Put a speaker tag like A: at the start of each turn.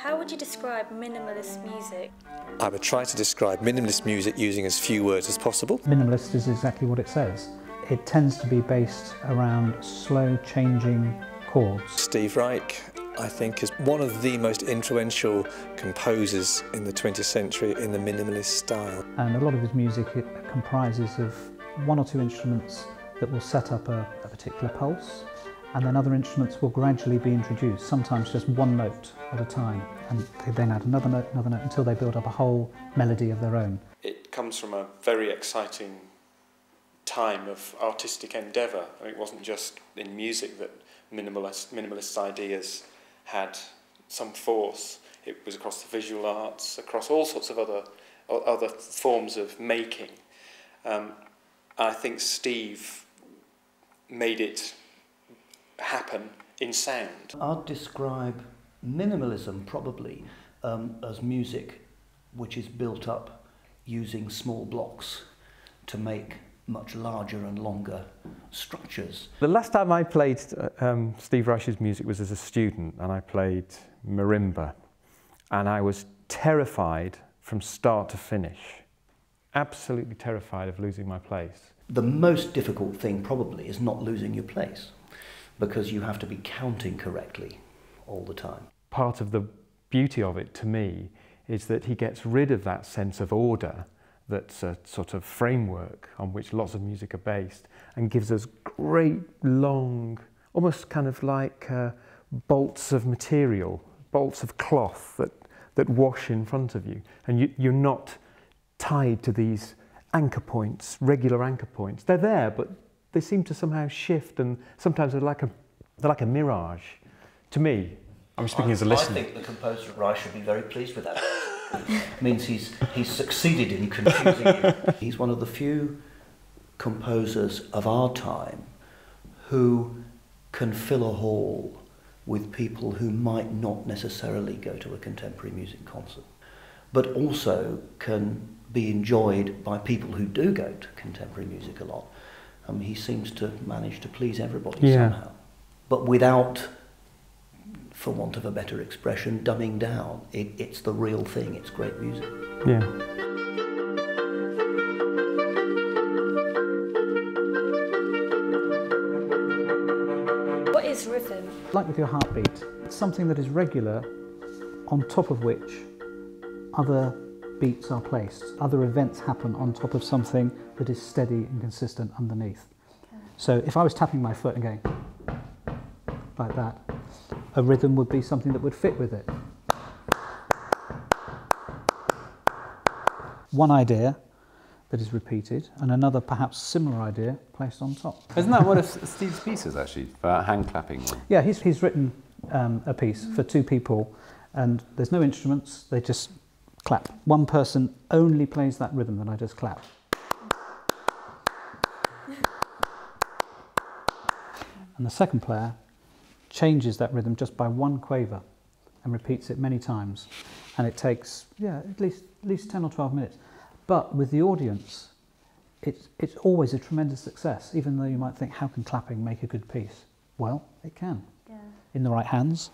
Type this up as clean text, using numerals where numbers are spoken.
A: How would you describe minimalist music?
B: I would try to describe minimalist music using as few words as possible.
C: Minimalist is exactly what it says. It tends to be based around slow changing chords.
B: Steve Reich, I think, is one of the most influential composers in the 20th century in the minimalist style.
C: And a lot of his music comprises of one or two instruments that will set up a particular pulse, and then other instruments will gradually be introduced, sometimes just one note at a time, and they then add another note, until they build up a whole melody of their own.
D: It comes from a very exciting time of artistic endeavour. I mean, it wasn't just in music that minimalist ideas had some force. It was across the visual arts, across all sorts of other forms of making. I think Steve made it happen in sound.
E: I'd describe minimalism probably as music which is built up using small blocks to make much larger and longer structures.
F: The last time I played Steve Reich's music was as a student, and I played marimba, and I was terrified from start to finish. Absolutely terrified of losing my place.
E: The most difficult thing probably is not losing your place, because you have to be counting correctly all the time.
F: Part of the beauty of it to me is that he gets rid of that sense of order that's a sort of framework on which lots of music are based, and gives us great long, almost kind of like bolts of material, bolts of cloth that wash in front of you, and you're not tied to these anchor points, regular anchor points. They're there, but they seem to somehow shift, and sometimes they're like a mirage. To me, I'm speaking as a listener.
E: I think the composer Reich should be very pleased with that. It means he's succeeded in confusing you. He's one of the few composers of our time who can fill a hall with people who might not necessarily go to a contemporary music concert, but also can be enjoyed by people who do go to contemporary music a lot. He seems to manage to please everybody somehow, but without, for want of a better expression, dumbing down. It's the real thing, it's great music.
F: Yeah.
A: What is rhythm?
C: Like with your heartbeat, it's something that is regular, on top of which other beats are placed. Other events happen on top of something that is steady and consistent underneath. Okay. So if I was tapping my foot and going like that, a rhythm would be something that would fit with it. One idea that is repeated, and another perhaps similar idea placed on top.
G: Isn't that one of Steve's pieces actually, for hand clapping?
C: Yeah, he's written a piece for two people, and there's no instruments, they just clap. One person only plays that rhythm that I just clapped. And the second player changes that rhythm just by one quaver and repeats it many times. And it takes, at least 10 or 12 minutes. But with the audience, it's always a tremendous success, even though you might think, how can clapping make a good piece? Well, it can, in the right hands.